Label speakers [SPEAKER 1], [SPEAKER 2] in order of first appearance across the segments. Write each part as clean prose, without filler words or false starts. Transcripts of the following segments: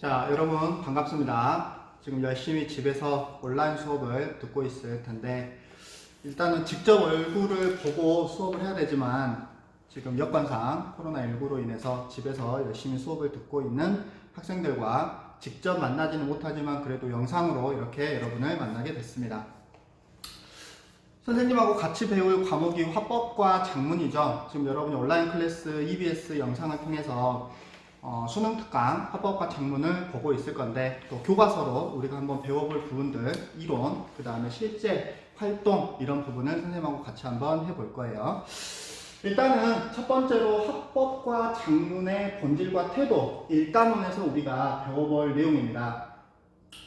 [SPEAKER 1] 자, 여러분 반갑습니다. 지금 열심히 집에서 온라인 수업을 듣고 있을 텐데, 일단은 직접 얼굴을 보고 수업을 해야 되지만 지금 여건상 코로나19로 인해서 집에서 열심히 수업을 듣고 있는 학생들과 직접 만나지는 못하지만 그래도 영상으로 이렇게 여러분을 만나게 됐습니다. 선생님하고 같이 배울 과목이 화법과 작문이죠. 지금 여러분이 온라인 클래스 EBS 영상을 통해서 수능 특강 화법과 작문을 보고 있을 건데, 또 교과서로 우리가 한번 배워볼 부분들, 이론, 그 다음에 실제 활동, 이런 부분을 선생님하고 같이 한번 해볼 거예요. 일단은 첫 번째로 화법과 작문의 본질과 태도 1단원에서 우리가 배워볼 내용입니다.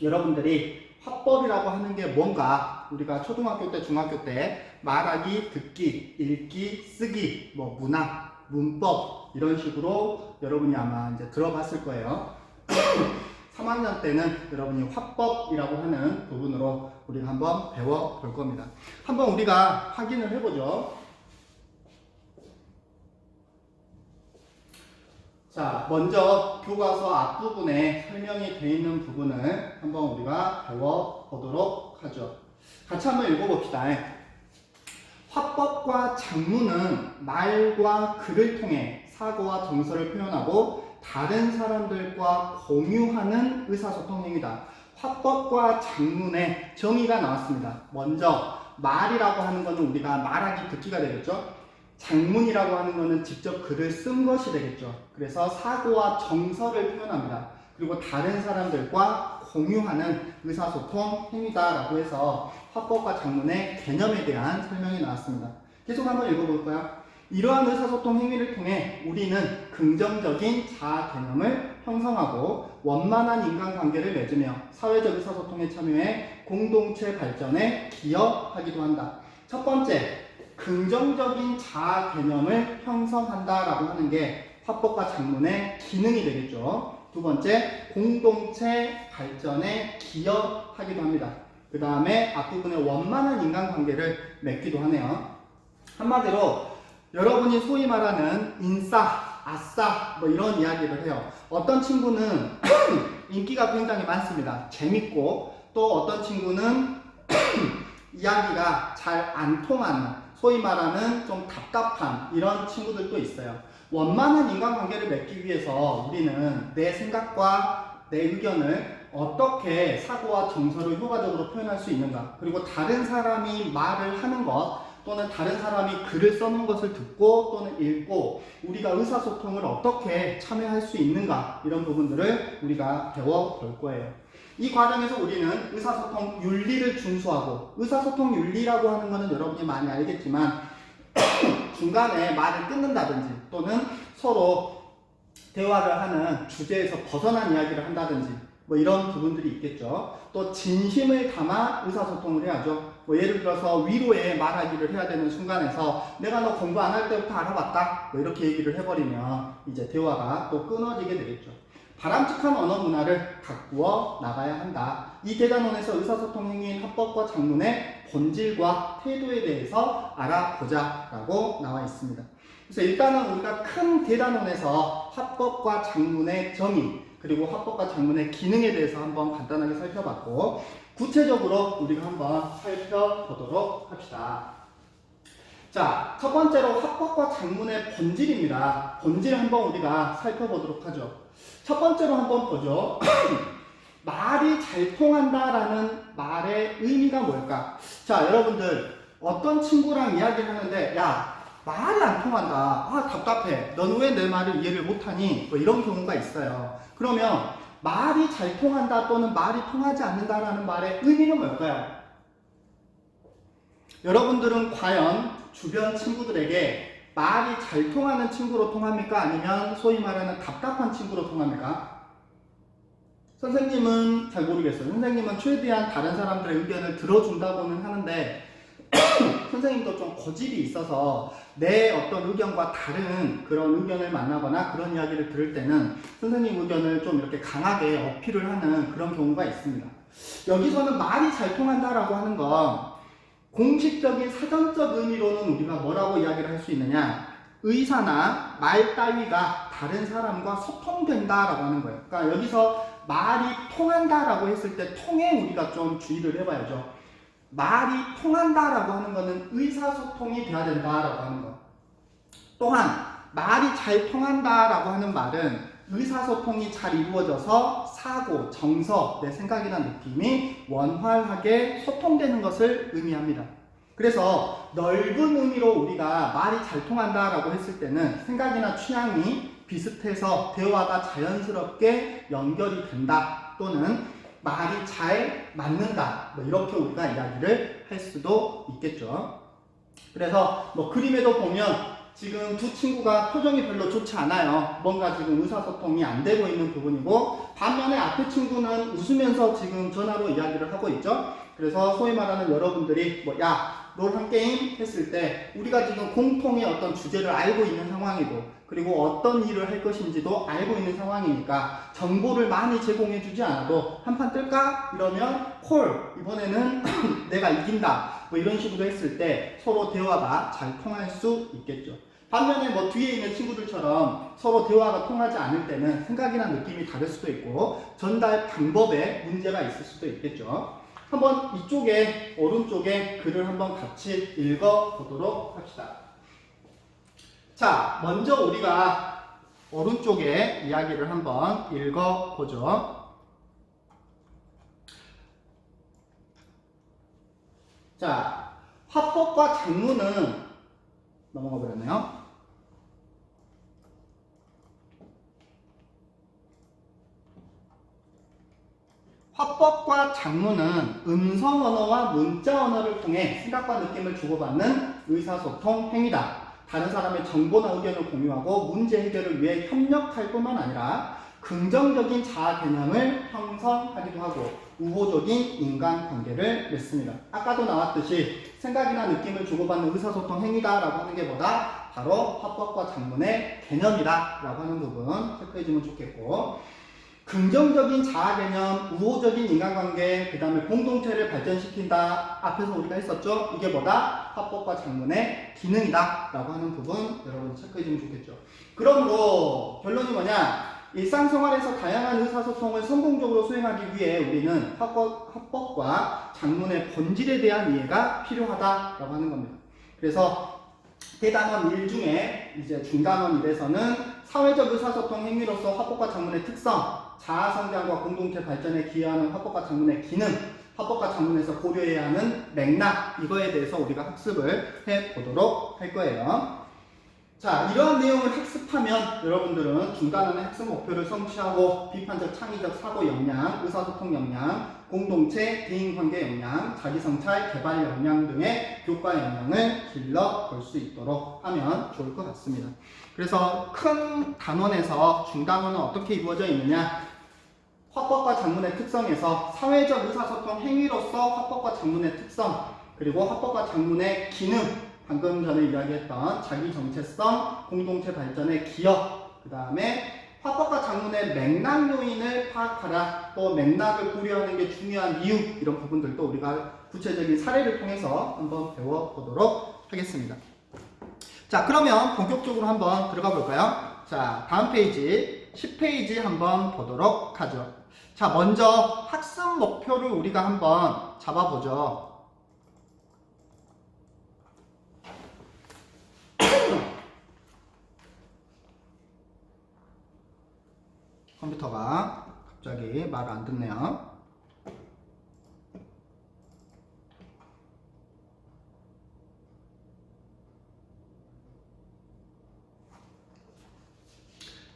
[SPEAKER 1] 여러분들이 화법이라고 하는 게 뭔가, 우리가 초등학교 때, 중학교 때 말하기, 듣기, 읽기, 쓰기, 문학, 문법 이런 식으로 여러분이 아마 이제 들어봤을 거예요. 3학년 때는 여러분이 화법이라고 하는 부분으로 우리가 한번 배워볼 겁니다. 한번 우리가 확인을 해보죠. 자, 먼저 교과서 앞부분에 설명이 되어 있는 부분을 한번 우리가 배워보도록 하죠. 같이 한번 읽어봅시다. 화법과 작문은 말과 글을 통해 사고와 정서를 표현하고 다른 사람들과 공유하는 의사소통 행위다. 화법과 작문의 정의가 나왔습니다. 먼저 말이라고 하는 것은 우리가 말하기, 듣기가 되겠죠. 작문이라고 하는 것은 직접 글을 쓴 것이 되겠죠. 그래서 사고와 정서를 표현합니다. 그리고 다른 사람들과 공유하는 의사소통 행위다라고 해서 화법과 작문의 개념에 대한 설명이 나왔습니다. 계속 한번 읽어볼까요? 이러한 의사소통 행위를 통해 우리는 긍정적인 자아 개념을 형성하고 원만한 인간관계를 맺으며 사회적 의사소통에 참여해 공동체 발전에 기여하기도 한다. 첫 번째, 긍정적인 자아 개념을 형성한다라고 하는 게 화법과 작문의 기능이 되겠죠. 두 번째, 공동체 발전에 기여하기도 합니다. 그 다음에 앞부분에 원만한 인간관계를 맺기도 하네요. 한마디로 여러분이 소위 말하는 인싸, 아싸 이런 이야기를 해요. 어떤 친구는 인기가 굉장히 많습니다. 재밌고, 또 어떤 친구는 이야기가 잘 안 통하는, 소위 말하는 좀 답답한 이런 친구들도 있어요. 원만한 인간관계를 맺기 위해서 우리는 내 생각과 내 의견을 어떻게 사고와 정서를 효과적으로 표현할 수 있는가, 그리고 다른 사람이 말을 하는 것 또는 다른 사람이 글을 써놓은 것을 듣고 또는 읽고 우리가 의사소통을 어떻게 참여할 수 있는가, 이런 부분들을 우리가 배워볼 거예요. 이 과정에서 우리는 의사소통 윤리를 준수하고, 의사소통 윤리라고 하는 것은 여러분이 많이 알겠지만 중간에 말을 끊는다든지 또는 서로 대화를 하는 주제에서 벗어난 이야기를 한다든지 이런 부분들이 있겠죠. 또 진심을 담아 의사소통을 해야죠. 예를 들어서 위로의 말하기를 해야 되는 순간에서 내가 너 공부 안 할 때부터 알아봤다 이렇게 얘기를 해버리면 이제 대화가 또 끊어지게 되겠죠. 바람직한 언어 문화를 가꾸어 나가야 한다. 이 대단원에서 의사소통 행위인 화법과 작문의 본질과 태도에 대해서 알아보자 라고 나와 있습니다. 그래서 일단은 우리가 큰 대단원에서 화법과 작문의 정의, 그리고 화법과 작문의 기능에 대해서 한번 간단하게 살펴봤고, 구체적으로 우리가 한번 살펴보도록 합시다. 자, 첫 번째로 화법과 작문의 본질입니다. 본질 한번 우리가 살펴보도록 하죠. 첫 번째로 한번 보죠. 말이 잘 통한다라는 말의 의미가 뭘까? 자, 여러분들 어떤 친구랑 이야기를 하는데, 야, 말이 안 통한다. 아, 답답해. 너는 왜 내 말을 이해를 못하니? 이런 경우가 있어요. 그러면 말이 잘 통한다 또는 말이 통하지 않는다라는 말의 의미는 뭘까요? 여러분들은 과연 주변 친구들에게 말이 잘 통하는 친구로 통합니까? 아니면 소위 말하는 답답한 친구로 통합니까? 선생님은 잘 모르겠어요. 선생님은 최대한 다른 사람들의 의견을 들어준다고는 하는데 선생님도 좀 고집이 있어서 내 어떤 의견과 다른 그런 의견을 만나거나 그런 이야기를 들을 때는 선생님 의견을 좀 이렇게 강하게 어필을 하는 그런 경우가 있습니다. 여기서는 말이 잘 통한다라고 하는 건 공식적인 사전적 의미로는 우리가 뭐라고 이야기를 할 수 있느냐? 의사나 말 따위가 다른 사람과 소통된다라고 하는 거예요. 그러니까 여기서 말이 통한다라고 했을 때 통에 우리가 좀 주의를 해봐야죠. 말이 통한다라고 하는 거는 의사소통이 돼야 된다라고 하는 거. 또한 말이 잘 통한다라고 하는 말은 의사소통이 잘 이루어져서 사고, 정서, 내 생각이나 느낌이 원활하게 소통되는 것을 의미합니다. 그래서 넓은 의미로 우리가 말이 잘 통한다라고 했을 때는 생각이나 취향이 비슷해서 대화가 자연스럽게 연결이 된다, 또는 말이 잘 맞는다, 뭐 이렇게 우리가 이야기를 할 수도 있겠죠. 그래서 뭐 그림에도 보면 지금 두 친구가 표정이 별로 좋지 않아요. 뭔가 지금 의사소통이 안 되고 있는 부분이고, 반면에 앞에 친구는 웃으면서 지금 전화로 이야기를 하고 있죠. 그래서 소위 말하는 여러분들이 뭐 야, 롤 한 게임 했을 때 우리가 지금 공통의 어떤 주제를 알고 있는 상황이고, 그리고 어떤 일을 할 것인지도 알고 있는 상황이니까 정보를 많이 제공해 주지 않아도 한 판 뜰까? 이러면 콜, 이번에는 내가 이긴다, 뭐 이런 식으로 했을 때 서로 대화가 잘 통할 수 있겠죠. 반면에 뭐 뒤에 있는 친구들처럼 서로 대화가 통하지 않을 때는 생각이나 느낌이 다를 수도 있고 전달 방법에 문제가 있을 수도 있겠죠. 한번 이쪽에 오른쪽에 글을 한번 같이 읽어 보도록 합시다. 자, 먼저 우리가 오른쪽에 이야기를 한번 읽어 보죠. 자, 화법과 장문은 넘어가 버렸네요. 화법과 장문은 음성 언어와 문자 언어를 통해 생각과 느낌을 주고받는 의사소통 행위다. 다른 사람의 정보나 의견을 공유하고 문제 해결을 위해 협력할 뿐만 아니라 긍정적인 자아 개념을 형성하기도 하고 우호적인 인간관계를 맺습니다. 아까도 나왔듯이 생각이나 느낌을 주고받는 의사소통 행위다라고 하는 게 뭐다? 바로 화법과 장문의 개념이다라고 하는 부분 체크해주면 좋겠고, 긍정적인 자아 개념, 우호적인 인간관계, 그 다음에 공동체를 발전시킨다. 앞에서 우리가 했었죠? 이게 뭐다? 화법과 장문의 기능이다 라고 하는 부분 여러분 체크해주면 좋겠죠. 그러므로 결론이 뭐냐? 일상생활에서 다양한 의사소통을 성공적으로 수행하기 위해 우리는 화법과 장문의 본질에 대한 이해가 필요하다라고 하는 겁니다. 그래서 대단원 1 중에 이제 중단원 1에서는 사회적 의사소통 행위로서 화법과 장문의 특성, 자아 성장과 공동체 발전에 기여하는 화법과 장문의 기능, 화법과 장문에서 고려해야 하는 맥락, 이거에 대해서 우리가 학습을 해보도록 할 거예요. 자, 이러한 내용을 학습하면 여러분들은 중단원의 학습 목표를 성취하고 비판적 창의적 사고 역량, 의사소통 역량, 공동체, 대인관계 역량, 자기성찰, 개발 역량 등의 교과 역량을 길러볼 수 있도록 하면 좋을 것 같습니다. 그래서 큰 단원에서 중단원은 어떻게 이루어져 있느냐? 화법과 장문의 특성에서 사회적 의사소통 행위로서 화법과 장문의 특성, 그리고 화법과 장문의 기능, 방금 전에 이야기했던 자기 정체성, 공동체 발전의 기여, 그 다음에 화법과 장문의 맥락 요인을 파악하라, 또 맥락을 고려하는 게 중요한 이유, 이런 부분들도 우리가 구체적인 사례를 통해서 한번 배워보도록 하겠습니다. 자, 그러면 본격적으로 한번 들어가 볼까요? 자, 다음 페이지 10페이지 한번 보도록 하죠. 자, 먼저 학습 목표를 우리가 한번 잡아보죠. 컴퓨터가 갑자기 말을 안 듣네요.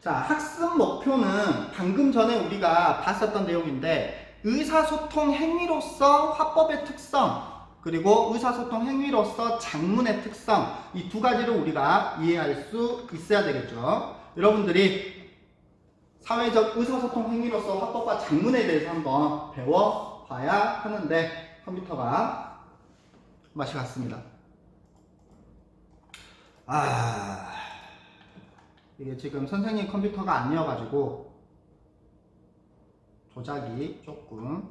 [SPEAKER 1] 자, 학습 목표는 방금 전에 우리가 봤었던 내용인데 의사소통 행위로서 화법의 특성, 그리고 의사소통 행위로서 장문의 특성, 이 두 가지를 우리가 이해할 수 있어야 되겠죠. 여러분들이 사회적 의사소통 행위로서 화법과 장문에 대해서 한번 배워봐야 하는데 컴퓨터가 맛이 갔습니다. 이게 지금 선생님 컴퓨터가 아니어가지고 조작이 조금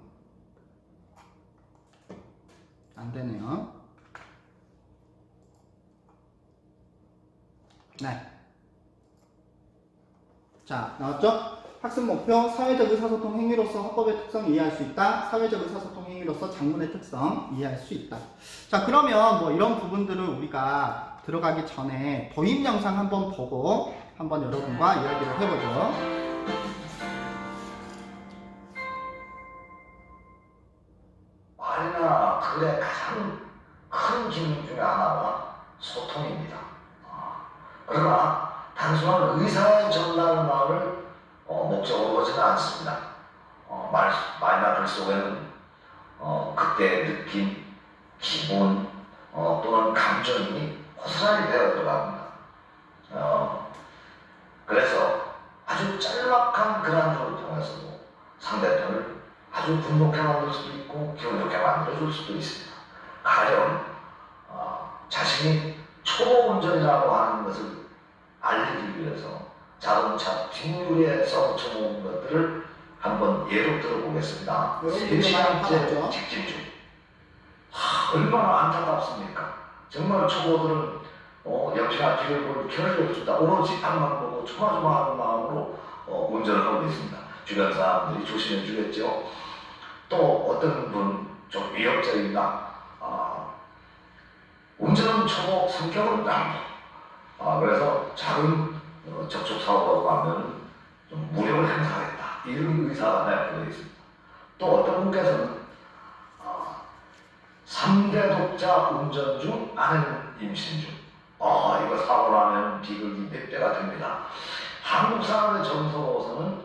[SPEAKER 1] 안 되네요. 네. 자, 나왔죠? 학습 목표, 사회적 의사소통 행위로서 헌법의 특성 이해할 수 있다. 사회적 의사소통 행위로서 장문의 특성 이해할 수 있다. 자, 그러면 뭐 이런 부분들을 우리가 들어가기 전에 도입 영상 한번 보고 한번 여러분과 이야기를 해보죠.
[SPEAKER 2] 말이나 글의 가장 큰 기능 중에 하나가 소통입니다. 그러나 단순한 의사의 전달만을 목적으로 보지는 않습니다. 말이나 글 속에는 그때의 느낌, 기분 또는 감정이 고스란히 배어 들어갑니다. 그래서 아주 짤막한 글 한 줄을 통해서도 상대편을 아주 분노케 만들 수도 있고 기분 좋게 만들어줄 수도 있습니다. 가령 자신이 초보 운전이라고 하는 것을 알리기 위해서 자동차 뒷유리에 써붙여놓은 것들을 한번 예로 들어보겠습니다. 3시간째 직진 중. 얼마나 안타깝습니까? 정말 초보들은 옆이나 뒤를 볼 겨를이 없습니다. 오로지 앞만 보고 조마조마하는 마음으로 운전을 하고 있습니다. 주변 사람들이 조심해 주겠죠. 또 어떤 분 좀 위협적이다. 운전은 초보, 성격은 남부. 그래서 작은 접촉사고가 가면 좀 무력을 행사하겠다. 이런 의사가 내포되어 있습니다. 또 어떤 분께서는 3대 독자 운전 중 아내는 임신 중. 이거 사고 나면 비극이 몇 배가 됩니다. 한국 사람의 정서로서는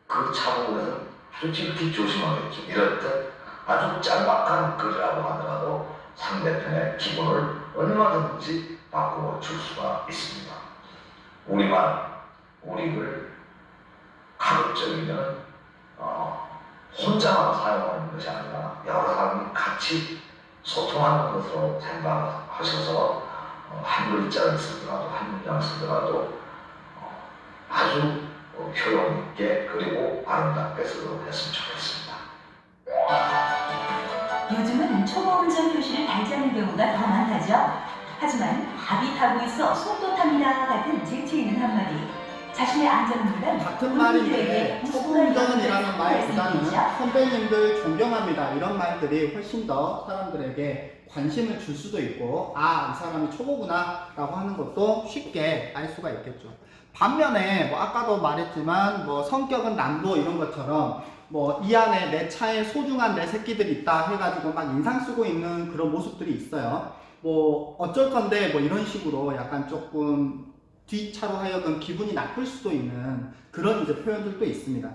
[SPEAKER 2] 그 차보에서는 아주 지극히 조심하겠죠. 이렇듯 아주 짤막한 글이라고 하더라도 상대편의 기분을 얼마든지 바꾸어 줄 수가 있습니다. 우리만 우리 글 가급적이면 혼자만 사용하는 것이 아니라 여러 사람이 같이 소통하는 것으로 생각하셔서 한 글자를 쓰더라도 한 문장을 쓰더라도 아주 효용 있게 그리고 아름답게 쓰도록 했으면 좋겠습니다.
[SPEAKER 3] 요즘은 초보 운전 표시를 달지 않는 경우가 더 많다죠. 하지만 밥이 타고 있어 속도 탑니다 같은 재치 있는 한마디. 자신의 안전을 위한
[SPEAKER 1] 같은 말인데 초보 운전이라는 말보다는 선배님들 존경합니다 이런 말들이 훨씬 더 사람들에게 관심을 줄 수도 있고 이 사람이 초보구나 라고 하는 것도 쉽게 알 수가 있겠죠. 반면에 뭐 아까도 말했지만 뭐 성격은 남도 이런 것처럼 뭐 이 안에 내 차에 소중한 내 새끼들이 있다 해가지고 막 인상 쓰고 있는 그런 모습들이 있어요. 뭐 어쩔 건데 뭐 이런 식으로 약간 조금 뒷차로 하여금 기분이 나쁠 수도 있는 그런 이제 표현들도 있습니다.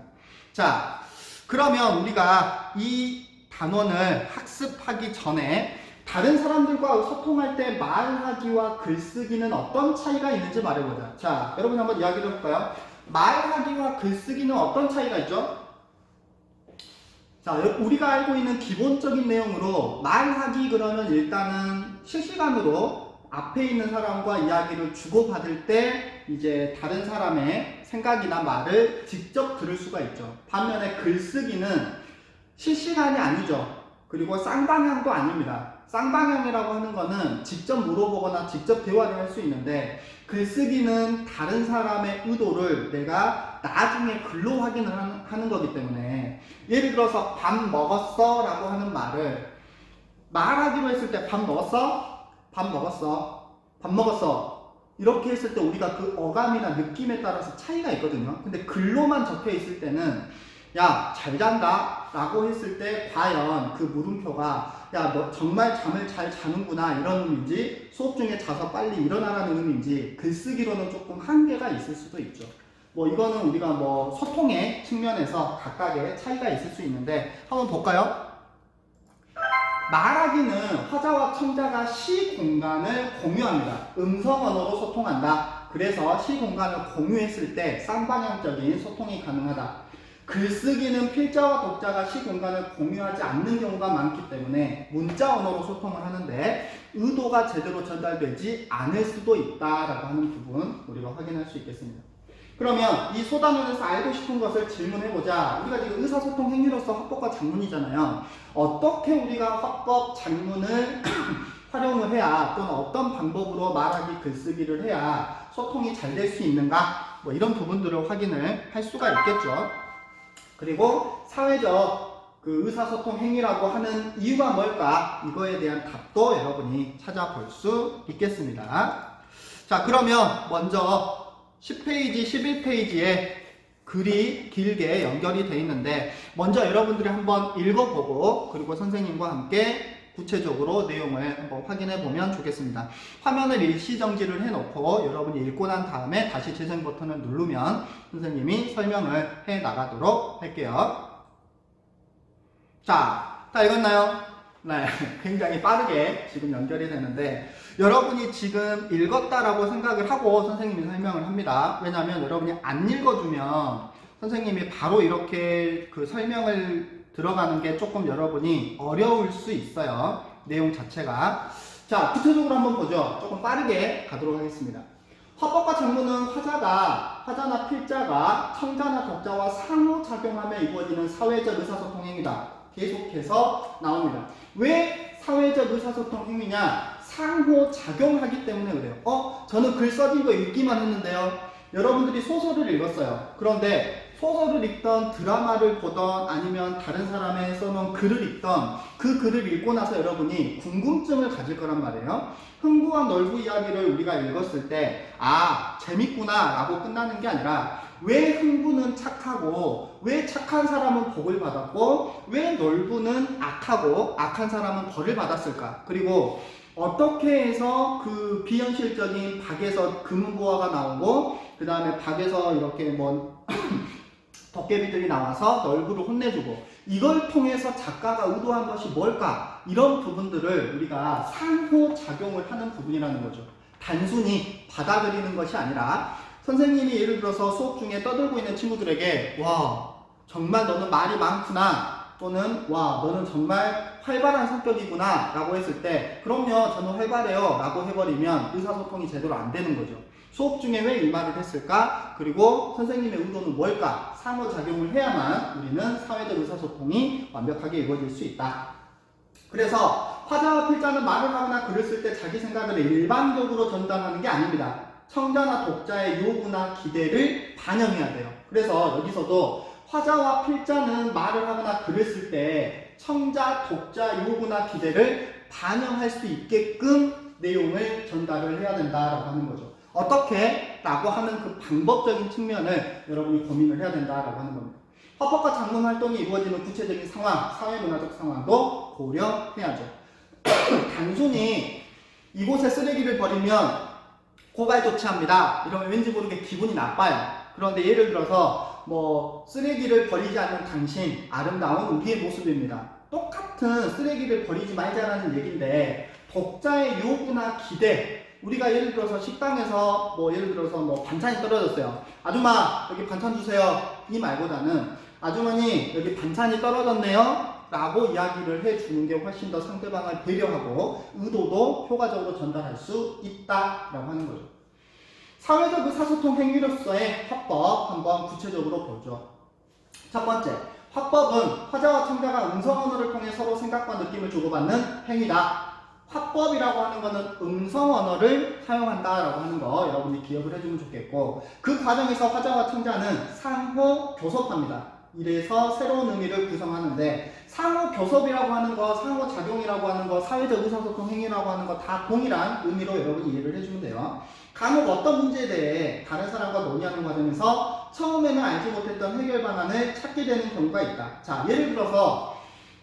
[SPEAKER 1] 자, 그러면 우리가 이 단원을 학습하기 전에 다른 사람들과 소통할 때 말하기와 글쓰기는 어떤 차이가 있는지 말해보자. 자, 여러분 한번 이야기를 해볼까요? 말하기와 글쓰기는 어떤 차이가 있죠? 자, 우리가 알고 있는 기본적인 내용으로 말하기 그러면 일단은 실시간으로 앞에 있는 사람과 이야기를 주고받을 때 이제 다른 사람의 생각이나 말을 직접 들을 수가 있죠. 반면에 글쓰기는 실시간이 아니죠. 그리고 쌍방향도 아닙니다. 쌍방향이라고 하는 거는 직접 물어보거나 직접 대화를 할 수 있는데 글쓰기는 다른 사람의 의도를 내가 나중에 글로 확인을 하는 거기 때문에 예를 들어서 밥 먹었어? 라고 하는 말을 말하기로 했을 때 밥 먹었어? 밥 먹었어. 밥 먹었어. 이렇게 했을 때 우리가 그 어감이나 느낌에 따라서 차이가 있거든요. 근데 글로만 적혀 있을 때는 야, 잘 잔다 라고 했을 때 과연 그 물음표가 야, 너 정말 잠을 잘 자는구나 이런 의미인지 수업 중에 자서 빨리 일어나라는 의미인지 글쓰기로는 조금 한계가 있을 수도 있죠. 뭐 이거는 우리가 뭐 소통의 측면에서 각각의 차이가 있을 수 있는데 한번 볼까요? 말하기는 화자와 청자가 시 공간을 공유합니다. 음성 언어로 소통한다. 그래서 시 공간을 공유했을 때 쌍방향적인 소통이 가능하다. 글쓰기는 필자와 독자가 시 공간을 공유하지 않는 경우가 많기 때문에 문자 언어로 소통을 하는데 의도가 제대로 전달되지 않을 수도 있다라고 하는 부분 우리가 확인할 수 있겠습니다. 그러면 이 소단원에서 알고 싶은 것을 질문해보자. 우리가 지금 의사소통 행위로서 합법과 장문이잖아요. 어떻게 우리가 합법 장문을 활용을 해야 또는 어떤 방법으로 말하기 글쓰기를 해야 소통이 잘 될 수 있는가 뭐 이런 부분들을 확인을 할 수가 있겠죠. 그리고 사회적 그 의사소통 행위라고 하는 이유가 뭘까 이거에 대한 답도 여러분이 찾아볼 수 있겠습니다. 자, 그러면 먼저 10페이지, 11페이지에 글이 길게 연결이 되어 있는데 먼저 여러분들이 한번 읽어보고 그리고 선생님과 함께 구체적으로 내용을 한번 확인해 보면 좋겠습니다. 화면을 일시정지를 해놓고 여러분이 읽고 난 다음에 다시 재생 버튼을 누르면 선생님이 설명을 해 나가도록 할게요. 자, 다 읽었나요? 네, 굉장히 빠르게 지금 연결이 되는데 여러분이 지금 읽었다라고 생각을 하고 선생님이 설명을 합니다. 왜냐하면 여러분이 안 읽어주면 선생님이 바로 이렇게 그 설명을 들어가는 게 조금 여러분이 어려울 수 있어요. 내용 자체가. 자, 구체적으로 한번 보죠. 조금 빠르게 가도록 하겠습니다. 화법과 장문은 화자나 필자가 청자나 독자와 상호작용하며 이루어지는 사회적 의사소통 행위다. 계속해서 나옵니다. 왜 사회적 의사소통 행위냐? 상호작용하기 때문에 그래요. 저는 글 써진 거 읽기만 했는데요. 여러분들이 소설을 읽었어요. 그런데 소설을 읽던 드라마를 보던 아니면 다른 사람의 써놓은 글을 읽던 그 글을 읽고 나서 여러분이 궁금증을 가질 거란 말이에요. 흥부와 놀부 이야기를 우리가 읽었을 때 재밌구나 라고 끝나는 게 아니라 왜 흥부는 착하고 왜 착한 사람은 복을 받았고 왜 놀부는 악하고 악한 사람은 벌을 받았을까? 그리고 어떻게 해서 그 비현실적인 박에서 금은보화가 나오고 그 다음에 박에서 이렇게 도깨비들이 나와서 놀부를 혼내주고 이걸 통해서 작가가 의도한 것이 뭘까? 이런 부분들을 우리가 상호작용을 하는 부분이라는 거죠. 단순히 받아들이는 것이 아니라 선생님이 예를 들어서 수업 중에 떠들고 있는 친구들에게 와 정말 너는 말이 많구나 또는 와 너는 정말 활발한 성격이구나 라고 했을 때 그럼요 저는 활발해요 라고 해버리면 의사소통이 제대로 안 되는 거죠. 수업 중에 왜 이 말을 했을까? 그리고 선생님의 의도는 뭘까? 상호작용을 해야만 우리는 사회적 의사소통이 완벽하게 이루어질 수 있다. 그래서 화자와 필자는 말을 하거나 글을 쓸 때 자기 생각을 일반적으로 전달하는 게 아닙니다. 청자나 독자의 요구나 기대를 반영해야 돼요. 그래서 여기서도 화자와 필자는 말을 하거나 글을 쓸 때 청자, 독자 요구나 기대를 반영할 수 있게끔 내용을 전달을 해야 된다라고 하는 거죠. 어떻게? 라고 하는 그 방법적인 측면을 여러분이 고민을 해야 된다라고 하는 겁니다. 화법과 장문 활동이 이루어지는 구체적인 상황, 사회문화적 상황도 고려해야죠. 단순히 이곳에 쓰레기를 버리면 고발 조치합니다. 이러면 왠지 모르게 기분이 나빠요. 그런데 예를 들어서 쓰레기를 버리지 않는 당신, 아름다운 우리의 모습입니다. 똑같은 쓰레기를 버리지 말자라는 얘기인데 독자의 요구나 기대 우리가 예를 들어서 식당에서 예를 들어서 반찬이 떨어졌어요. 아줌마 여기 반찬 주세요. 이 말보다는 아주머니 여기 반찬이 떨어졌네요. 라고 이야기를 해주는 게 훨씬 더 상대방을 배려하고 의도도 효과적으로 전달할 수 있다라고 하는 거죠. 사회적 의사소통 행위로서의 화법 한번 구체적으로 보죠. 첫 번째, 화법은 화자와 청자가 음성 언어를 통해 서로 생각과 느낌을 주고받는 행위다. 화법이라고 하는 거는 음성 언어를 사용한다라고 하는 거 여러분이 기억을 해주면 좋겠고 그 과정에서 화자와 청자는 상호 교섭합니다. 이래서 새로운 의미를 구성하는데 상호 교섭이라고 하는 거, 상호 작용이라고 하는 거, 사회적 의사소통 행위라고 하는 거 다 동일한 의미로 여러분이 이해를 해주면 돼요. 간혹 어떤 문제에 대해 다른 사람과 논의하는 과정에서 처음에는 알지 못했던 해결 방안을 찾게 되는 경우가 있다. 자, 예를 들어서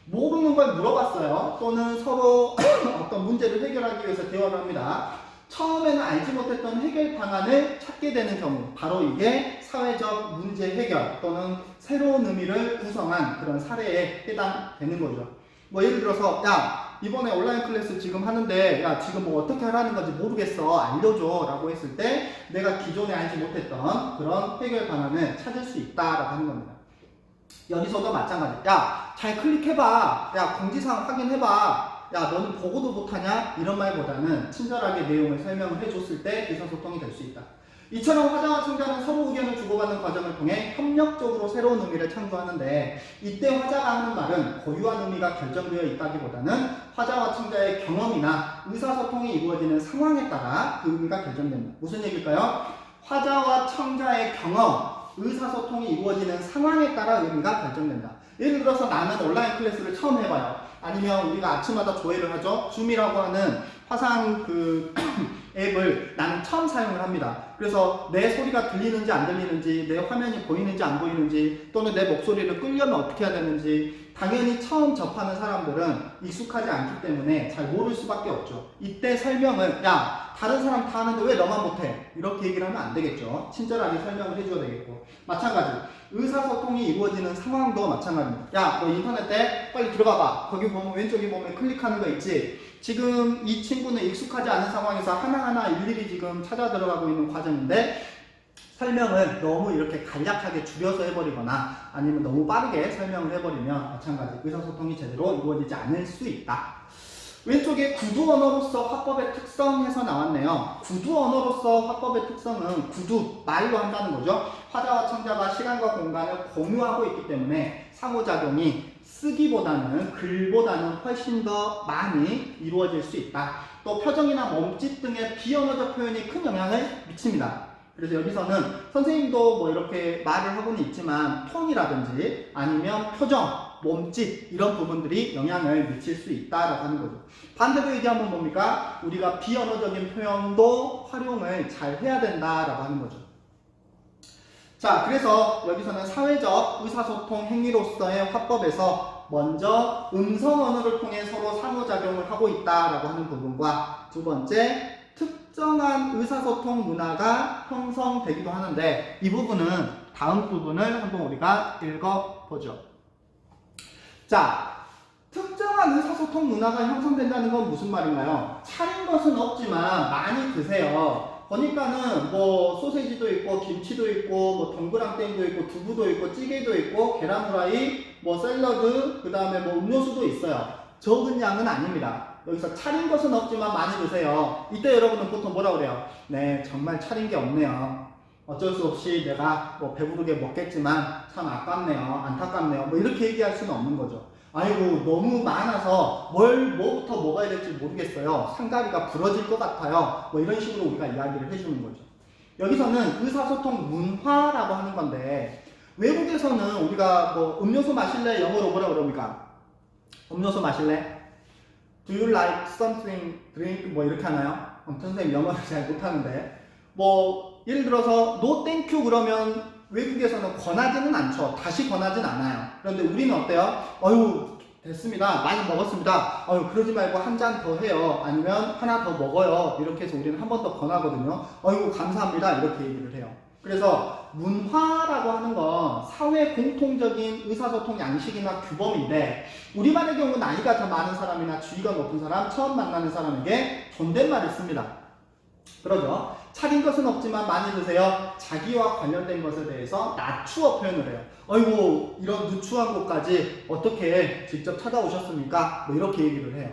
[SPEAKER 1] 모르는 걸 물어봤어요. 또는 서로 어떤 문제를 해결하기 위해서 대화를 합니다. 처음에는 알지 못했던 해결 방안을 찾게 되는 경우 바로 이게 사회적 문제 해결 또는 새로운 의미를 구성한 그런 사례에 해당되는 거죠. 예를 들어서 이번에 온라인 클래스 지금 하는데 지금 어떻게 하라는 건지 모르겠어 알려줘 라고 했을 때 내가 기존에 알지 못했던 그런 해결 방안을 찾을 수 있다라고 하는 겁니다. 여기서도 마찬가지. 잘 클릭해봐. 공지사항 확인해봐. 너는 보고도 못하냐? 이런 말보다는 친절하게 내용을 설명을 해줬을 때 의사소통이 될 수 있다. 이처럼 화자와 청자는 서로 의견을 주고받는 과정을 통해 협력적으로 새로운 의미를 창조하는데, 이때 화자가 하는 말은 고유한 의미가 결정되어 있다기보다는 화자와 청자의 경험이나 의사소통이 이루어지는 상황에 따라 그 의미가 결정됩니다. 무슨 얘기일까요? 화자와 청자의 경험, 의사소통이 이루어지는 상황에 따라 의미가 결정된다. 예를 들어서 나는 온라인 클래스를 처음 해봐요. 아니면 우리가 아침마다 조회를 하죠. 줌이라고 하는 화상 앱을 나는 처음 사용을 합니다. 그래서 내 소리가 들리는지 안 들리는지, 내 화면이 보이는지 안 보이는지, 또는 내 목소리를 끌려면 어떻게 해야 되는지, 당연히 처음 접하는 사람들은 익숙하지 않기 때문에 잘 모를 수밖에 없죠. 이때 설명을, 야, 다른 사람 다 하는데 왜 너만 못해? 이렇게 얘기를 하면 안 되겠죠. 친절하게 설명을 해줘야 되겠고. 마찬가지, 의사소통이 이루어지는 상황도 마찬가지입니다. 야, 너 인터넷 때 빨리 들어가봐. 거기 보면 왼쪽에 보면 클릭하는 거 있지. 지금 이 친구는 익숙하지 않은 상황에서 하나하나 일일이 지금 찾아 들어가고 있는 과정인데, 설명을 너무 이렇게 간략하게 줄여서 해버리거나 아니면 너무 빠르게 설명을 해버리면 마찬가지 의사소통이 제대로 이루어지지 않을 수 있다. 왼쪽에 구두 언어로서 화법의 특성에서 나왔네요. 구두 언어로서 화법의 특성은 구두, 말로 한다는 거죠. 화자와 청자가 시간과 공간을 공유하고 있기 때문에 상호작용이 쓰기보다는 글보다는 훨씬 더 많이 이루어질 수 있다. 또 표정이나 몸짓 등의 비언어적 표현이 큰 영향을 미칩니다. 그래서 여기서는 선생님도 뭐 이렇게 말을 하고는 있지만 톤이라든지 아니면 표정, 몸짓 이런 부분들이 영향을 미칠 수 있다라고 하는 거죠. 반대로 얘기하면 뭡니까? 우리가 비언어적인 표현도 활용을 잘 해야 된다라고 하는 거죠. 자, 그래서 여기서는 사회적 의사소통 행위로서의 화법에서 먼저 음성 언어를 통해 서로 상호작용을 하고 있다라고 하는 부분과, 두 번째, 특정한 의사소통 문화가 형성되기도 하는데, 이 부분은 다음 부분을 한번 우리가 읽어보죠. 자, 특정한 의사소통 문화가 형성된다는 건 무슨 말인가요? 차린 것은 없지만 많이 드세요. 보니까는 뭐 소세지도 있고 김치도 있고 뭐 동그랑땡도 있고 두부도 있고 찌개도 있고 계란 후라이, 뭐 샐러드, 그 다음에 뭐 음료수도 있어요. 적은 양은 아닙니다. 여기서 차린 것은 없지만 많이 드세요. 이때 여러분은 보통 뭐라고 그래요? 네, 정말 차린 게 없네요. 어쩔 수 없이 내가 뭐 배부르게 먹겠지만 참 아깝네요. 안타깝네요. 뭐 이렇게 얘기할 수는 없는 거죠. 아이고, 너무 많아서 뭐부터 먹어야 될지 모르겠어요. 상다리가 부러질 것 같아요. 뭐 이런 식으로 우리가 이야기를 해주는 거죠. 여기서는 의사소통 문화라고 하는 건데, 외국에서는 우리가 뭐 음료수 마실래? 영어로 뭐라 그럽니까? 음료수 마실래? Do you like something drink? 뭐 이렇게 하나요? 선생님 영어를 잘 못하는데, 뭐 예를 들어서 no thank you 그러면 외국에서는 권하지는 않죠. 다시 권하진 않아요. 그런데 우리는 어때요? 어휴, 됐습니다. 많이 먹었습니다. 어휴, 그러지 말고 한 잔 더 해요. 아니면 하나 더 먹어요. 이렇게 해서 우리는 한 번 더 권하거든요. 어휴, 감사합니다. 이렇게 얘기를 해요. 그래서 문화라고 하는 건 사회 공통적인 의사소통 양식이나 규범인데, 우리만의 경우 나이가 더 많은 사람이나 지위가 높은 사람, 처음 만나는 사람에게 존댓말을 씁니다. 그러죠. 차린 것은 없지만 많이 드세요. 자기와 관련된 것에 대해서 낮추어 표현을 해요. 아이고, 이런 누추한 곳까지 어떻게 직접 찾아오셨습니까? 뭐 이렇게 얘기를 해요.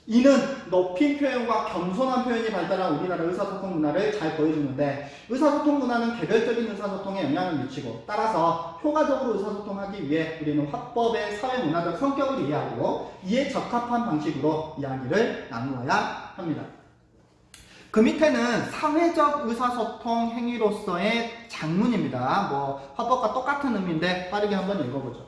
[SPEAKER 1] 이는 높인 표현과 겸손한 표현이 발달한 우리나라 의사소통 문화를 잘 보여주는데, 의사소통 문화는 개별적인 의사소통에 영향을 미치고, 따라서 효과적으로 의사소통하기 위해 우리는 화법의 사회문화적 성격을 이해하고 이에 적합한 방식으로 이야기를 나누어야 합니다. 그 밑에는 사회적 의사소통 행위로서의 장문입니다. 뭐 화법과 똑같은 의미인데 빠르게 한번 읽어보죠.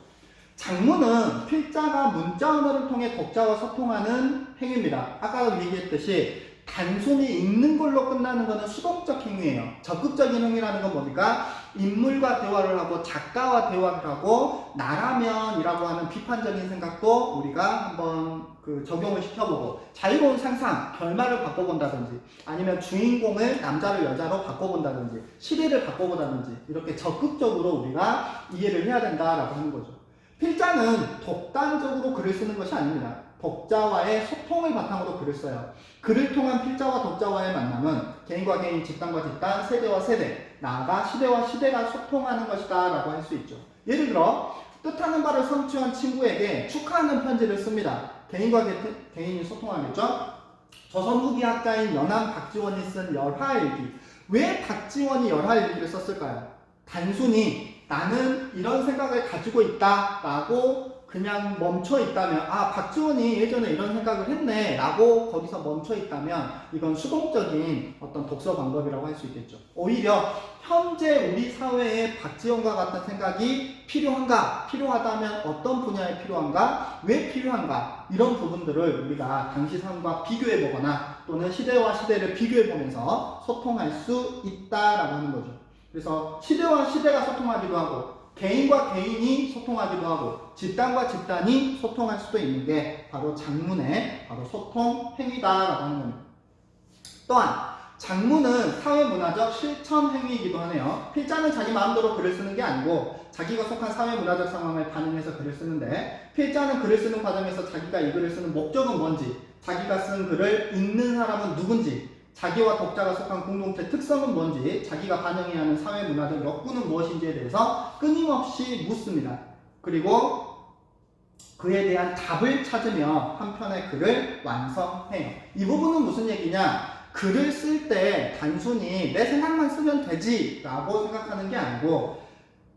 [SPEAKER 1] 장문은 필자가 문자 언어를 통해 독자와 소통하는 행위입니다. 아까 얘기했듯이 단순히 읽는 걸로 끝나는 것은 수동적 행위예요. 적극적인 행위라는 건 뭡니까? 인물과 대화를 하고 작가와 대화를 하고 나라면이라고 하는 비판적인 생각도 우리가 한번 적용을 시켜보고, 자유로운 상상, 결말을 바꿔본다든지 아니면 주인공을 남자를 여자로 바꿔본다든지 시대를 바꿔본다든지 이렇게 적극적으로 우리가 이해를 해야 된다라고 하는 거죠. 필자는 독단적으로 글을 쓰는 것이 아닙니다. 독자와의 소통을 바탕으로 글을 써요. 글을 통한 필자와 독자와의 만남은 개인과 개인, 집단과 집단, 세대와 세대, 나아가 시대와 시대가 소통하는 것이다 라고 할 수 있죠. 예를 들어 뜻하는 바를 성취한 친구에게 축하하는 편지를 씁니다. 개인과 개인이 소통하겠죠. 조선 후기 학자인 연암 박지원이 쓴 열하일기, 왜 박지원이 열하일기를 썼을까요? 단순히 나는 이런 생각을 가지고 있다라고 그냥 멈춰 있다면, 아, 박지원이 예전에 이런 생각을 했네 라고 거기서 멈춰 있다면 이건 수동적인 어떤 독서 방법이라고 할 수 있겠죠. 오히려 현재 우리 사회에 박지원과 같은 생각이 필요한가, 필요하다면 어떤 분야에 필요한가, 왜 필요한가, 이런 부분들을 우리가 당시 삶과 비교해 보거나 또는 시대와 시대를 비교해 보면서 소통할 수 있다라고 하는 거죠. 그래서 시대와 시대가 소통하기도 하고 개인과 개인이 소통하기도 하고 집단과 집단이 소통할 수도 있는 게 바로 장문의 바로 소통 행위다라고 하는 겁니다. 또한 장문은 사회문화적 실천 행위이기도 하네요. 필자는 자기 마음대로 글을 쓰는 게 아니고 자기가 속한 사회문화적 상황을 반영해서 글을 쓰는데, 필자는 글을 쓰는 과정에서 자기가 이 글을 쓰는 목적은 뭔지, 자기가 쓴 글을 읽는 사람은 누군지, 자기와 독자가 속한 공동체 특성은 뭔지, 자기가 반영해야 하는 사회문화적 욕구는 무엇인지에 대해서 끊임없이 묻습니다. 그리고 그에 대한 답을 찾으며 한 편의 글을 완성해요. 이 부분은 무슨 얘기냐? 글을 쓸 때 단순히 내 생각만 쓰면 되지 라고 생각하는 게 아니고,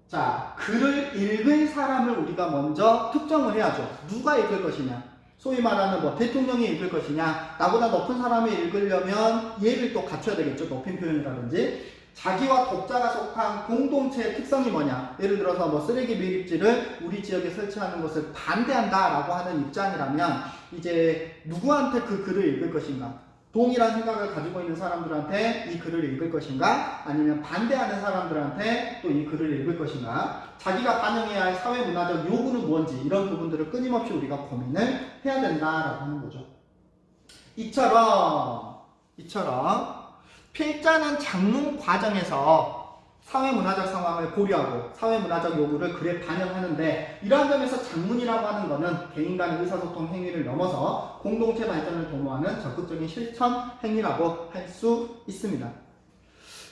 [SPEAKER 1] 자, 글을 읽을 사람을 우리가 먼저 특정을 해야죠. 누가 읽을 것이냐? 소위 말하는 뭐 대통령이 읽을 것이냐, 나보다 높은 사람이 읽으려면 얘를 또 갖춰야 되겠죠. 높임 표현이라든지. 자기와 독자가 속한 공동체의 특성이 뭐냐, 예를 들어서 뭐 쓰레기 밀입지를 우리 지역에 설치하는 것을 반대한다 라고 하는 입장이라면 이제 누구한테 그 글을 읽을 것인가, 동일한 생각을 가지고 있는 사람들한테 이 글을 읽을 것인가, 아니면 반대하는 사람들한테 또 이 글을 읽을 것인가, 자기가 반영해야 할 사회문화적 요구는 뭔지, 이런 부분들을 끊임없이 우리가 고민을 해야 된다라고 하는 거죠. 이처럼 필자는 작문 과정에서 사회문화적 상황을 고려하고 사회문화적 요구를 글에 반영하는데, 이러한 점에서 작문이라고 하는 것은 개인 간의 의사소통 행위를 넘어서 공동체 발전을 도모하는 적극적인 실천 행위라고 할 수 있습니다.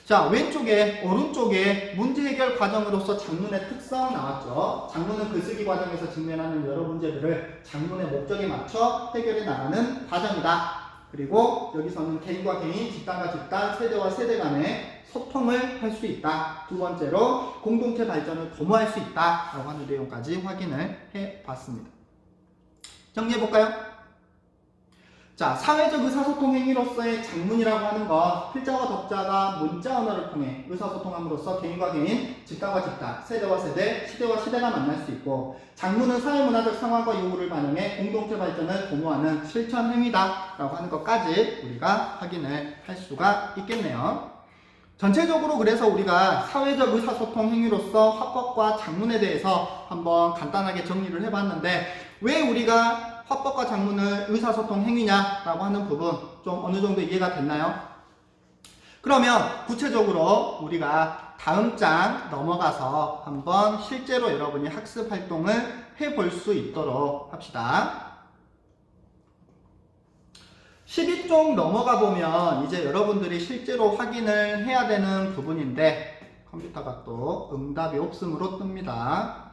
[SPEAKER 1] 자, 왼쪽에 오른쪽에 문제 해결 과정으로서 작문의 특성 나왔죠. 작문은 글쓰기 과정에서 직면하는 여러 문제들을 작문의 목적에 맞춰 해결해 나가는 과정이다. 그리고 여기서는 개인과 개인, 집단과 집단, 세대와 세대 간의 소통을 할 수 있다. 두 번째로 공동체 발전을 도모할 수 있다 라고 하는 내용까지 확인을 해봤습니다. 정리해볼까요? 자, 사회적 의사소통 행위로서의 작문이라고 하는 것, 필자와 독자가 문자 언어를 통해 의사소통함으로써 개인과 개인, 집단과 집단, 세대와 세대, 시대와 시대가 만날 수 있고, 작문은 사회문화적 상황과 요구를 반영해 공동체 발전을 도모하는 실천 행위다 라고 하는 것까지 우리가 확인을 할 수가 있겠네요. 전체적으로 그래서 우리가 사회적 의사소통 행위로서 화법과 작문에 대해서 한번 간단하게 정리를 해봤는데, 왜 우리가 화법과 작문을 의사소통 행위냐라고 하는 부분 좀 어느 정도 이해가 됐나요? 그러면 구체적으로 우리가 다음 장 넘어가서 한번 실제로 여러분이 학습 활동을 해볼 수 있도록 합시다. 12쪽 넘어가 보면 이제 여러분들이 실제로 확인을 해야 되는 부분인데, 컴퓨터가 또 응답이 없음으로 뜹니다.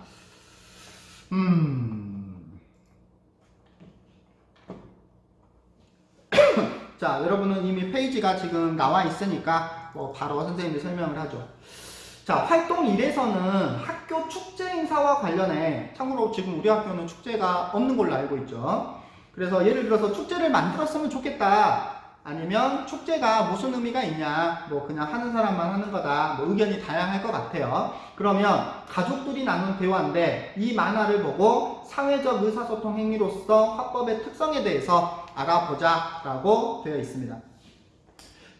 [SPEAKER 1] 자, 여러분은 이미 페이지가 지금 나와 있으니까 뭐 바로 선생님이 설명을 하죠. 자, 활동 1에서는 학교 축제 행사와 관련해, 참고로 지금 우리 학교는 축제가 없는 걸로 알고 있죠. 그래서 예를 들어서 축제를 만들었으면 좋겠다, 아니면 축제가 무슨 의미가 있냐, 뭐 그냥 하는 사람만 하는 거다, 뭐 의견이 다양할 것 같아요. 그러면 가족들이 나눈 대화인데 이 만화를 보고 사회적 의사소통 행위로서 화법의 특성에 대해서 알아보자 라고 되어 있습니다.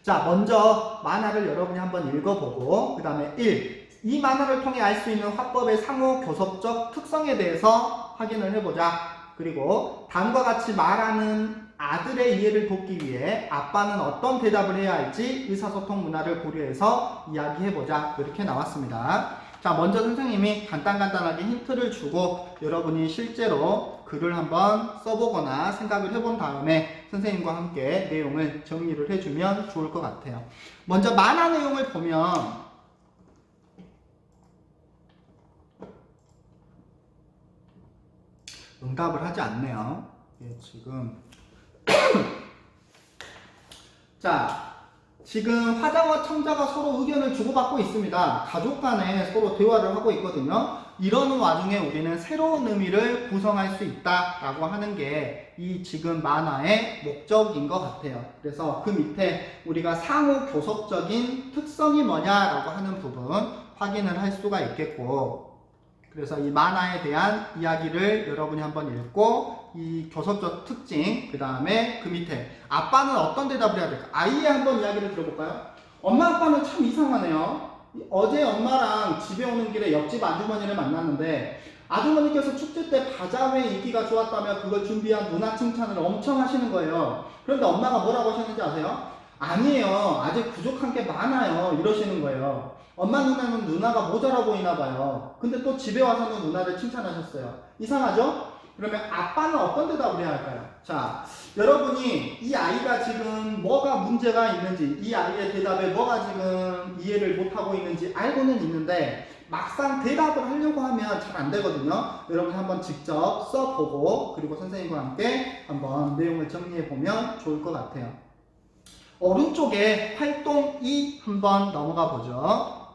[SPEAKER 1] 자, 먼저 만화를 여러분이 한번 읽어보고 그 다음에 1. 이 만화를 통해 알 수 있는 화법의 상호 교섭적 특성에 대해서 확인을 해보자. 그리고 다음과 같이 말하는 아들의 이해를 돕기 위해 아빠는 어떤 대답을 해야 할지 의사소통 문화를 고려해서 이야기해보자. 이렇게 나왔습니다. 자, 먼저 선생님이 간단하게 힌트를 주고 여러분이 실제로 글을 한번 써보거나 생각을 해본 다음에 선생님과 함께 내용을 정리를 해주면 좋을 것 같아요. 먼저 만화 내용을 보면 응답을 하지 않네요. 예, 지금 자, 지금 화자와 청자가 서로 의견을 주고받고 있습니다. 가족 간에 서로 대화를 하고 있거든요. 이러는 와중에 우리는 새로운 의미를 구성할 수 있다라고 하는 게 이 지금 만화의 목적인 것 같아요. 그래서 그 밑에 우리가 상호 교섭적인 특성이 뭐냐라고 하는 부분 확인을 할 수가 있겠고, 그래서 이 만화에 대한 이야기를 여러분이 한번 읽고 이 교섭적 특징, 그 다음에 그 밑에 아빠는 어떤 대답을 해야 될까? 아이의 한번 이야기를 들어볼까요? 엄마 아빠는 참 이상하네요. 어제 엄마랑 집에 오는 길에 옆집 아주머니를 만났는데 아주머니께서 축제 때 바자회 인기가 좋았다며 그걸 준비한 누나 칭찬을 엄청 하시는 거예요. 그런데 엄마가 뭐라고 하셨는지 아세요? 아니에요. 아직 부족한 게 많아요. 이러시는 거예요. 엄마 눈에는 누나가 모자라 보이나 봐요. 근데 또 집에 와서는 누나를 칭찬하셨어요. 이상하죠? 그러면 아빠는 어떤 대답을 해야 할까요? 자, 여러분이 이 아이가 지금 뭐가 문제가 있는지, 이 아이의 대답에 뭐가 지금 이해를 못하고 있는지 알고는 있는데 막상 대답을 하려고 하면 잘 안 되거든요. 여러분 한번 직접 써보고 그리고 선생님과 함께 한번 내용을 정리해 보면 좋을 것 같아요. 오른쪽에 활동 2 한번 넘어가 보죠.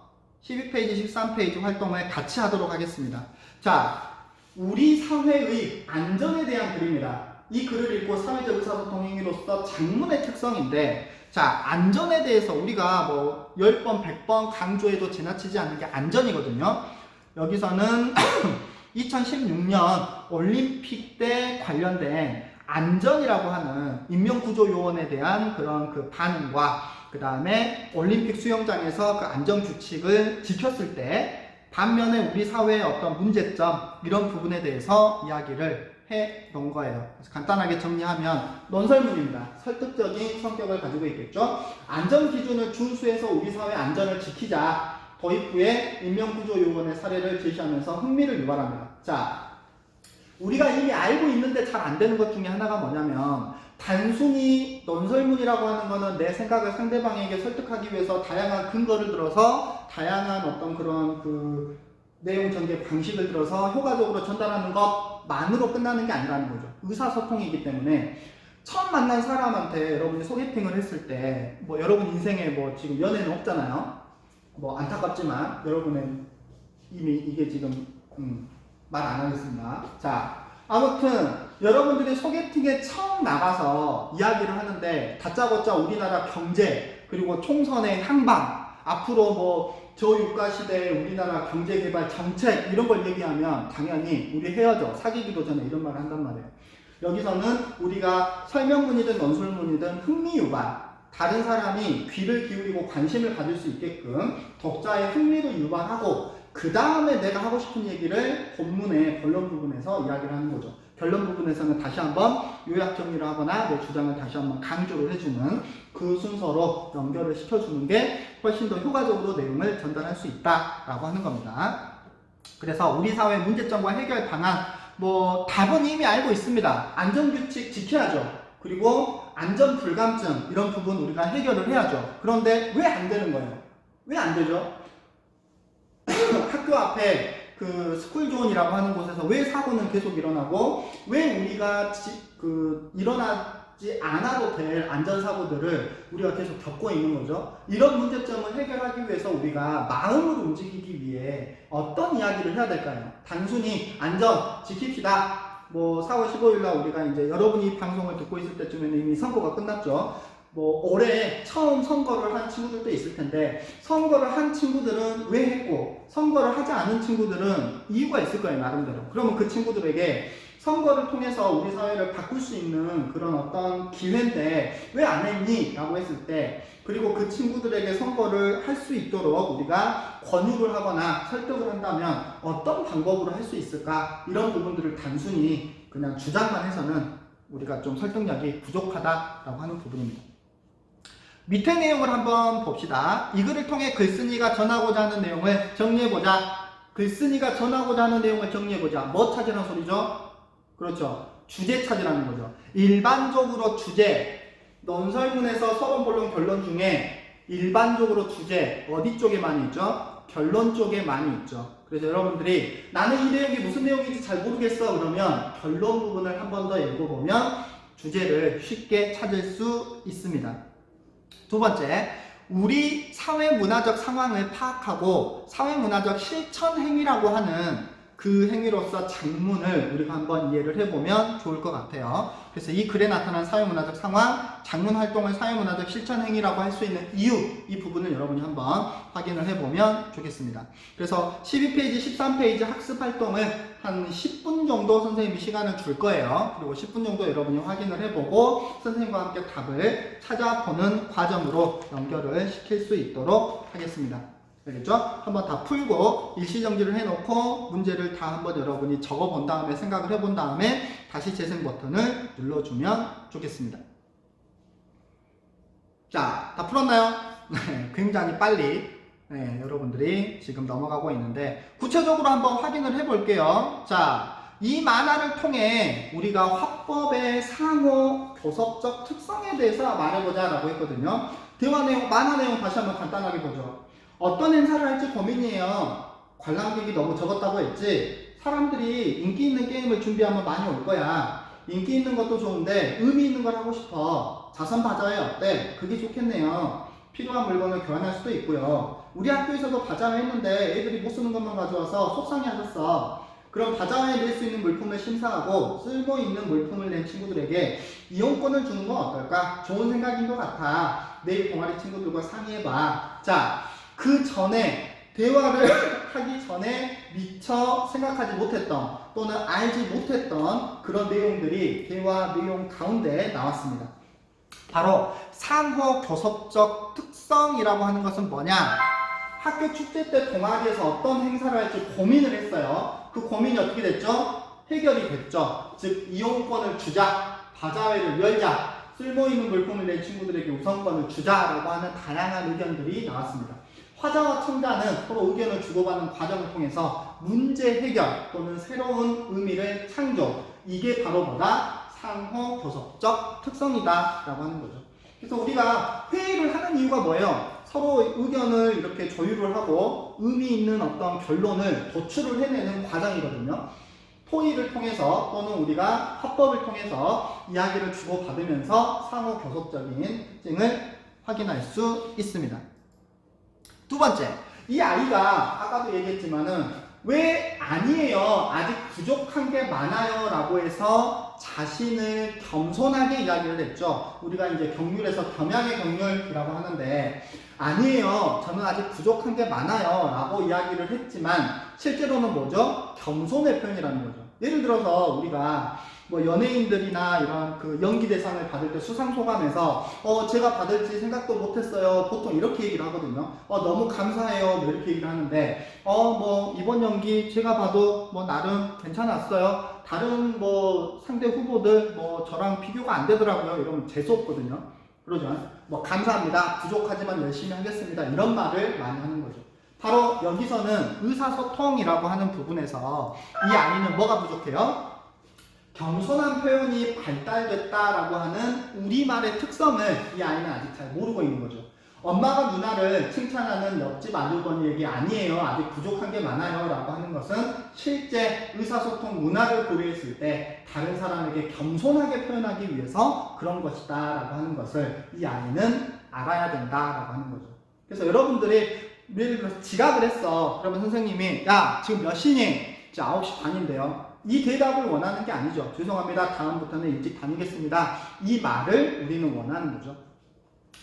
[SPEAKER 1] 12페이지, 13페이지 활동을 같이 하도록 하겠습니다. 자, 우리 사회의 안전에 대한 글입니다. 이 글을 읽고 사회적 의사소통 행위로서 장문의 특성인데, 자, 안전에 대해서 우리가 뭐 10번, 100번 강조해도 지나치지 않는 게 안전이거든요. 여기서는 2016년 올림픽 때 관련된 안전이라고 하는 인명구조요원에 대한 그런 그 반응과 그 다음에 올림픽 수영장에서 그 안전규칙을 지켰을 때 반면에 우리 사회의 어떤 문제점 이런 부분에 대해서 이야기를 해 놓은 거예요. 그래서 간단하게 정리하면 논설문입니다. 설득적인 성격을 가지고 있겠죠. 안전기준을 준수해서 우리 사회 안전을 지키자. 도입 후에 인명구조요원의 사례를 제시하면서 흥미를 유발합니다. 자, 우리가 이미 알고 있는데 잘 안 되는 것 중에 하나가 뭐냐면 단순히 논설문이라고 하는 거는 내 생각을 상대방에게 설득하기 위해서 다양한 근거를 들어서 다양한 어떤 그런 그 내용 전개 방식을 들어서 효과적으로 전달하는 것만으로 끝나는 게 아니라는 거죠. 의사소통이기 때문에 처음 만난 사람한테 여러분이 소개팅을 했을 때 뭐 여러분 인생에 뭐 지금 연애는 없잖아요. 뭐 안타깝지만 여러분은 이미 이게 지금 말 안 하겠습니다. 자, 아무튼 여러분들이 소개팅에 처음 나가서 이야기를 하는데 다짜고짜 우리나라 경제 그리고 총선의 향방 앞으로 뭐 저유가 시대에 우리나라 경제개발 정책 이런 걸 얘기하면 당연히 우리 헤어져 사귀기도 전에 이런 말을 한단 말이에요. 여기서는 우리가 설명문이든 논술문이든 흥미유발, 다른 사람이 귀를 기울이고 관심을 가질 수 있게끔 독자의 흥미를 유발하고 그 다음에 내가 하고 싶은 얘기를 본문의 결론 부분에서 이야기를 하는 거죠. 결론 부분에서는 다시 한번 요약 정리를 하거나 내 주장을 다시 한번 강조를 해주는 그 순서로 연결을 시켜주는 게 훨씬 더 효과적으로 내용을 전달할 수 있다라고 하는 겁니다. 그래서 우리 사회 문제점과 해결 방안, 뭐 답은 이미 알고 있습니다. 안전규칙 지켜야죠. 그리고 안전불감증 이런 부분 우리가 해결을 해야죠. 그런데 왜 안 되는 거예요? 왜 안 되죠? 학교 앞에 그 스쿨존이라고 하는 곳에서 왜 사고는 계속 일어나고 왜 우리가 일어나지 않아도 될 안전사고들을 우리가 계속 겪고 있는 거죠. 이런 문제점을 해결하기 위해서 우리가 마음으로 움직이기 위해 어떤 이야기를 해야 될까요? 단순히 안전 지킵시다. 뭐 4월 15일날 우리가 이제 여러분이 이 방송을 듣고 있을 때쯤에는 이미 선거가 끝났죠. 뭐 올해 처음 선거를 한 친구들도 있을 텐데 선거를 한 친구들은 왜 했고 선거를 하지 않은 친구들은 이유가 있을 거예요, 나름대로. 그러면 그 친구들에게 선거를 통해서 우리 사회를 바꿀 수 있는 그런 어떤 기회인데 왜 안 했니? 라고 했을 때 그리고 그 친구들에게 선거를 할 수 있도록 우리가 권유를 하거나 설득을 한다면 어떤 방법으로 할 수 있을까? 이런 부분들을 단순히 그냥 주장만 해서는 우리가 좀 설득력이 부족하다라고 하는 부분입니다. 밑에 내용을 한번 봅시다. 이 글을 통해 글쓴이가 전하고자 하는 내용을 정리해보자. 글쓴이가 전하고자 하는 내용을 정리해보자. 뭐 찾으라는 소리죠? 그렇죠. 주제 찾으라는 거죠. 일반적으로 주제, 논설문에서 서론, 본론, 결론 중에 일반적으로 주제 어디 쪽에 많이 있죠? 결론 쪽에 많이 있죠. 그래서 여러분들이 나는 이 내용이 무슨 내용인지 잘 모르겠어 그러면 결론 부분을 한 번 더 읽어보면 주제를 쉽게 찾을 수 있습니다. 두 번째, 우리 사회문화적 상황을 파악하고 사회문화적 실천 행위라고 하는 그 행위로서 장문을 우리가 한번 이해를 해보면 좋을 것 같아요. 그래서 이 글에 나타난 사회문화적 상황, 장문 활동을 사회문화적 실천 행위라고 할 수 있는 이유, 이 부분을 여러분이 한번 확인을 해보면 좋겠습니다. 그래서 12페이지, 13페이지 학습 활동을 한 10분 정도 선생님이 시간을 줄 거예요. 그리고 10분 정도 여러분이 확인을 해보고 선생님과 함께 답을 찾아보는 과정으로 연결을 시킬 수 있도록 하겠습니다. 알겠죠? 한번 다 풀고 일시정지를 해놓고 문제를 다 한번 여러분이 적어본 다음에 생각을 해본 다음에 다시 재생 버튼을 눌러주면 좋겠습니다. 자, 다 풀었나요? 네, 굉장히 빨리 여러분들이 지금 넘어가고 있는데 구체적으로 한번 확인을 해볼게요. 자, 이 만화를 통해 우리가 화법의 상호 교섭적 특성에 대해서 말해보자 라고 했거든요. 대화 내용, 만화 내용 다시 한번 간단하게 보죠. 어떤 행사를 할지 고민이에요. 관람객이 너무 적었다고 했지. 사람들이 인기 있는 게임을 준비하면 많이 올 거야. 인기 있는 것도 좋은데 의미 있는 걸 하고 싶어. 자선 바자회 어때? 그게 좋겠네요. 필요한 물건을 교환할 수도 있고요. 우리 학교에서도 바자회 했는데 애들이 못 쓰는 것만 가져와서 속상해 하셨어. 그럼 바자회에 낼 수 있는 물품을 심사하고 쓸모 있는 물품을 낸 친구들에게 이용권을 주는 건 어떨까? 좋은 생각인 것 같아. 내일 동아리 친구들과 상의해봐. 자, 그 전에 대화를 하기 전에 미처 생각하지 못했던 또는 알지 못했던 그런 내용들이 대화 내용 가운데 나왔습니다. 바로 상호 교섭적 특성이라고 하는 것은 뭐냐? 학교 축제 때 동아리에서 어떤 행사를 할지 고민을 했어요. 그 고민이 어떻게 됐죠? 해결이 됐죠. 즉 이용권을 주자, 바자회를 열자, 쓸모있는 물품을 낸 친구들에게 우선권을 주자라고 하는 다양한 의견들이 나왔습니다. 화자와 청자는 서로 의견을 주고받는 과정을 통해서 문제 해결 또는 새로운 의미를 창조, 이게 바로 뭐다? 상호 교섭적 특성이다 라고 하는 거죠. 그래서 우리가 회의를 하는 이유가 뭐예요? 서로 의견을 이렇게 조율을 하고 의미 있는 어떤 결론을 도출을 해내는 과정이거든요. 토의를 통해서 또는 우리가 화법을 통해서 이야기를 주고받으면서 상호 교섭적인 특징을 확인할 수 있습니다. 두 번째, 이 아이가 아까도 얘기했지만은 왜 아니에요, 아직 부족한 게 많아요 라고 해서 자신을 겸손하게 이야기를 했죠. 우리가 이제 경률에서 겸양의 경률이라고 하는데 아니에요, 저는 아직 부족한 게 많아요 라고 이야기를 했지만 실제로는 뭐죠? 겸손의 표현이라는 거죠. 예를 들어서 우리가 뭐 연예인들이나 이런 그 연기 대상을 받을 때 수상소감에서 제가 받을지 생각도 못했어요. 보통 이렇게 얘기를 하거든요. 너무 감사해요. 뭐 이렇게 얘기를 하는데 뭐 이번 연기 제가 봐도 뭐 나름 괜찮았어요. 다른 뭐 상대 후보들 뭐 저랑 비교가 안 되더라고요. 이러면 재수없거든요. 그러죠. 뭐 감사합니다. 부족하지만 열심히 하겠습니다. 이런 말을 많이 하는 거죠. 바로 여기서는 의사소통이라고 하는 부분에서 이 아이는 뭐가 부족해요? 겸손한 표현이 발달됐다라고 하는 우리말의 특성을 이 아이는 아직 잘 모르고 있는 거죠. 엄마가 누나를 칭찬하는 옆집 아주버니에게 아니에요, 아직 부족한 게 많아요 라고 하는 것은 실제 의사소통 문화를 고려했을 때 다른 사람에게 겸손하게 표현하기 위해서 그런 것이다 라고 하는 것을 이 아이는 알아야 된다라고 하는 거죠. 그래서 여러분들이 예를 들어서 지각을 했어. 그러면 선생님이 야 지금 몇 시니? 이제 9시 반인데요. 이 대답을 원하는 게 아니죠. 죄송합니다. 다음부터는 일찍 다니겠습니다. 이 말을 우리는 원하는 거죠.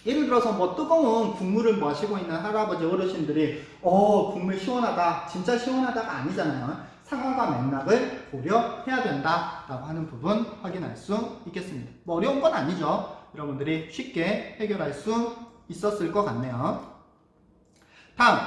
[SPEAKER 1] 예를 들어서 뭐 뜨거운 국물을 마시고 있는 할아버지 어르신들이 국물 시원하다, 진짜 시원하다가 아니잖아요. 상황과 맥락을 고려해야 된다라고 하는 부분 확인할 수 있겠습니다. 뭐 어려운 건 아니죠. 여러분들이 쉽게 해결할 수 있었을 것 같네요. 다음,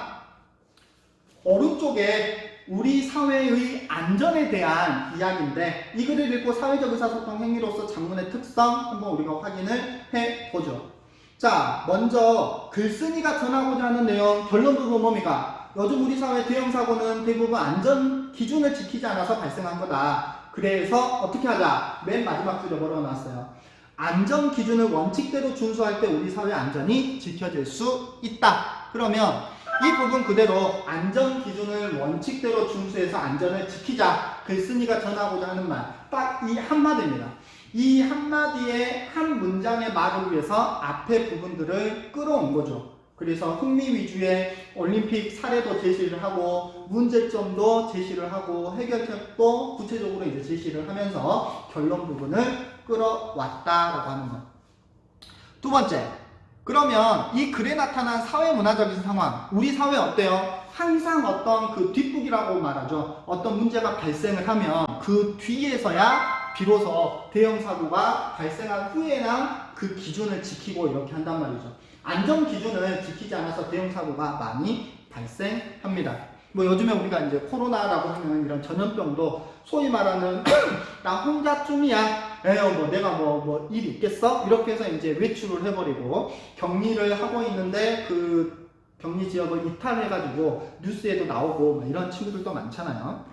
[SPEAKER 1] 오른쪽에 우리 사회의 안전에 대한 이야기인데 이 글을 읽고 사회적 의사소통 행위로서 장문의 특성 한번 우리가 확인을 해보죠. 자, 먼저 글쓴이가 전하고자 하는 내용 결론 부분 뭡니까? 요즘 우리 사회 대형사고는 대부분 안전 기준을 지키지 않아서 발생한 거다. 그래서 어떻게 하자? 맨 마지막 줄에 뭐라고 나왔어요? 안전 기준을 원칙대로 준수할 때 우리 사회 안전이 지켜질 수 있다. 그러면 이 부분 그대로 안전 기준을 원칙대로 준수해서 안전을 지키자. 글쓴이가 전하고자 하는 말. 딱 이 한마디입니다. 이 한마디의 한 문장의 말을 위해서 앞에 부분들을 끌어온 거죠. 그래서 흥미 위주의 올림픽 사례도 제시를 하고 문제점도 제시를 하고 해결책도 구체적으로 이제 제시를 하면서 결론 부분을 끌어왔다라고 하는 것. 두 번째, 그러면 이 글에 나타난 사회문화적인 상황, 우리 사회 어때요? 항상 어떤 그 뒷북이라고 말하죠. 어떤 문제가 발생을 하면 그 뒤에서야 비로소 대형 사고가 발생한 후에나 그 기준을 지키고 이렇게 한단 말이죠. 안전 기준을 지키지 않아서 대형 사고가 많이 발생합니다. 뭐 요즘에 우리가 이제 코로나라고 하는 이런 전염병도 소위 말하는 나 혼자쯤이야. 뭐 내가 뭐 일 있겠어? 이렇게 해서 이제 외출을 해버리고 격리를 하고 있는데 그 격리 지역을 이탈해가지고 뉴스에도 나오고 이런 친구들도 많잖아요.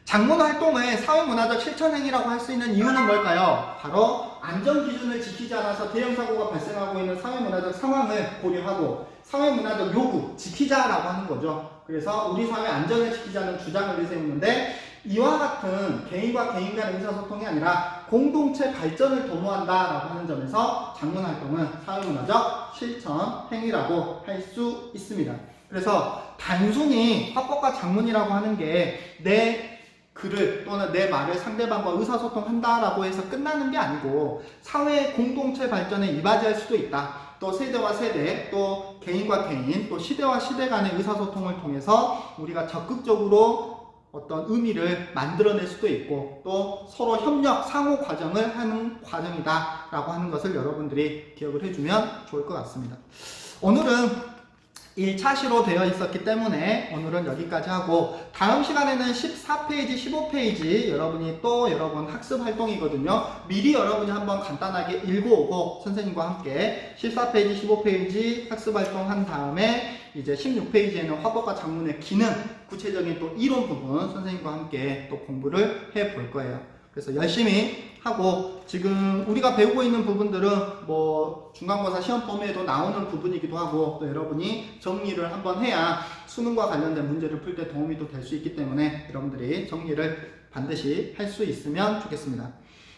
[SPEAKER 1] 장문 활동을 사회문화적 실천행위라고 할 수 있는 이유는 뭘까요? 바로 안전기준을 지키지 않아서 대형 사고가 발생하고 있는 사회문화적 상황을 고려하고 사회문화적 요구, 지키자라고 하는 거죠. 그래서 우리 사회 안전을 지키자는 주장을 내세우는데 이와 같은 개인과 개인 간의 의사소통이 아니라 공동체 발전을 도모한다라고 하는 점에서 장문 활동은 사회문화적 실천 행위라고 할 수 있습니다. 그래서 단순히 화법과 장문이라고 하는 게 내 글을 또는 내 말을 상대방과 의사소통한다라고 해서 끝나는 게 아니고 사회 공동체 발전에 이바지할 수도 있다. 또 세대와 세대, 또 개인과 개인, 또 시대와 시대 간의 의사소통을 통해서 우리가 적극적으로 어떤 의미를 만들어낼 수도 있고 또 서로 협력, 상호 과정을 하는 과정이다 라고 하는 것을 여러분들이 기억을 해주면 좋을 것 같습니다. 오늘은 1차시로 되어 있었기 때문에 오늘은 여기까지 하고 다음 시간에는 14페이지, 15페이지 여러분 학습 활동이거든요. 미리 여러분이 한번 간단하게 읽어오고 선생님과 함께 14페이지, 15페이지 학습 활동 한 다음에 이제 16페이지에는 화법과 장문의 기능, 구체적인 또 이론 부분 선생님과 함께 또 공부를 해 볼 거예요. 그래서 열심히 하고 지금 우리가 배우고 있는 부분들은 뭐 중간고사 시험 범위에도 나오는 부분이기도 하고 또 여러분이 정리를 한번 해야 수능과 관련된 문제를 풀 때 도움이 또 될 수 있기 때문에 여러분들이 정리를 반드시 할 수 있으면 좋겠습니다.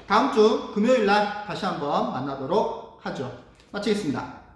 [SPEAKER 1] 다음 주 금요일 날 다시 한번 만나도록 하죠. 마치겠습니다.